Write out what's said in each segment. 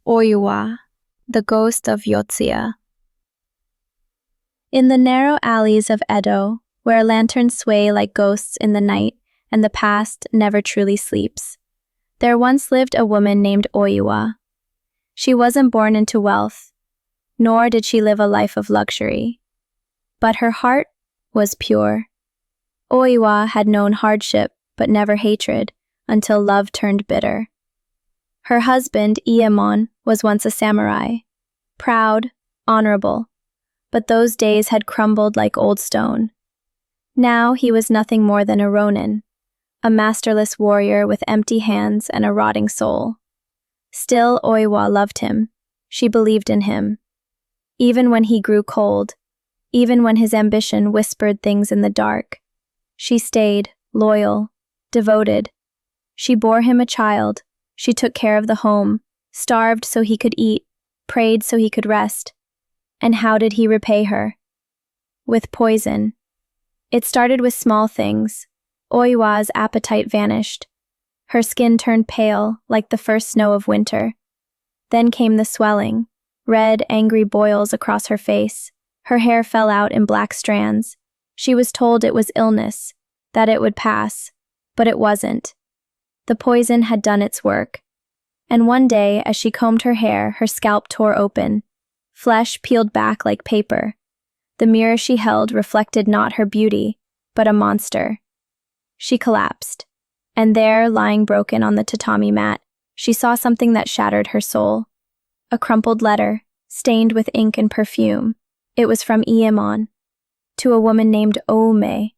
Oiwa, the ghost of Yotsuya. In the narrow alleys of Edo, where lanterns sway like ghosts in the night and the past never truly sleeps, there once lived a woman named Oiwa. She wasn't born into wealth, nor did she live a life of luxury. But her heart was pure. Oiwa had known hardship but never hatred until love turned bitter. Her husband, Iyemon, was once a samurai, proud, honorable, but those days had crumbled like old stone. Now he was nothing more than a ronin, a masterless warrior with empty hands and a rotting soul. Still, Oiwa loved him. She believed in him. Even when he grew cold, even when his ambition whispered things in the dark, she stayed, loyal, devoted. She bore him a child. She took care of the home, starved so he could eat, prayed so he could rest. And how did he repay her? With poison. It started with small things. Oiwa's appetite vanished. Her skin turned pale, like the first snow of winter. Then came the swelling, red, angry boils across her face. Her hair fell out in black strands. She was told it was illness, that it would pass, but it wasn't. The poison had done its work. And one day, as she combed her hair, her scalp tore open. Flesh peeled back like paper. The mirror she held reflected not her beauty, but a monster. She collapsed. And there, lying broken on the tatami mat, she saw something that shattered her soul. A crumpled letter, stained with ink and perfume. It was from Iyemon, to a woman named Ome.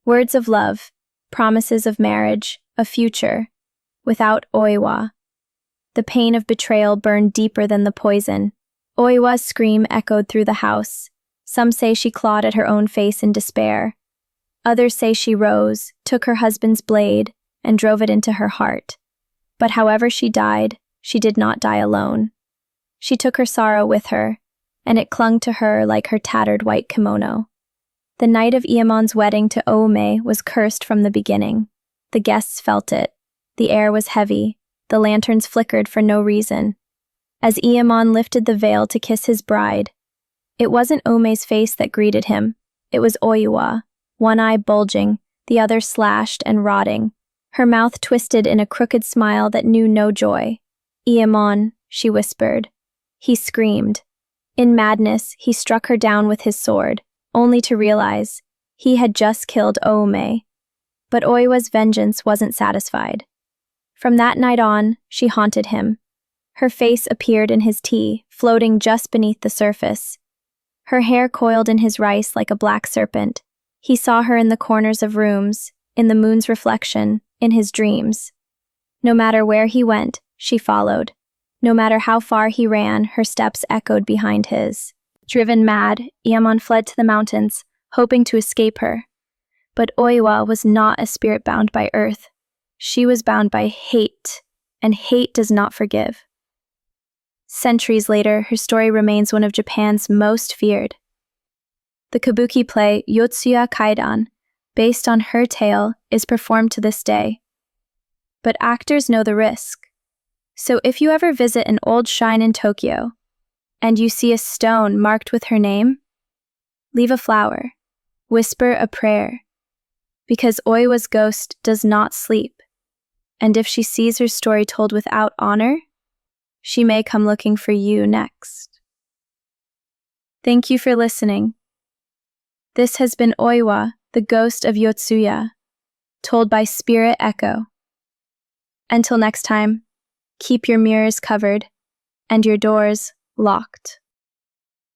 Words of love, promises of marriage, a future, without Oiwa. The pain of betrayal burned deeper than the poison. Oiwa's scream echoed through the house. Some say she clawed at her own face in despair. Others say she rose, took her husband's blade, and drove it into her heart. But however she died, she did not die alone. She took her sorrow with her, and it clung to her like her tattered white kimono. The night of Iemon's wedding to Ome was cursed from the beginning. The guests felt it. The air was heavy. The lanterns flickered for no reason. As Iyemon lifted the veil to kiss his bride, it wasn't Ome's face that greeted him. It was Oiwa, one eye bulging, the other slashed and rotting, her mouth twisted in a crooked smile that knew no joy. Iyemon, she whispered. He screamed. In madness, he struck her down with his sword, only to realize he had just killed Ome. But Oiwa's vengeance wasn't satisfied. From that night on, she haunted him. Her face appeared in his tea, floating just beneath the surface. Her hair coiled in his rice like a black serpent. He saw her in the corners of rooms, in the moon's reflection, in his dreams. No matter where he went, she followed. No matter how far he ran, her steps echoed behind his. Driven mad, Iyemon fled to the mountains, hoping to escape her. But Oiwa was not a spirit bound by earth. She was bound by hate, and hate does not forgive. Centuries later, her story remains one of Japan's most feared. The kabuki play Yotsuya Kaidan, based on her tale, is performed to this day. But actors know the risk. So if you ever visit an old shrine in Tokyo, and you see a stone marked with her name, leave a flower, whisper a prayer, because Oiwa's ghost does not sleep. And if she sees her story told without honor, she may come looking for you next. Thank you for listening. This has been Oiwa, the ghost of Yotsuya, told by SpiritEcho. Until next time, keep your mirrors covered and your doors locked.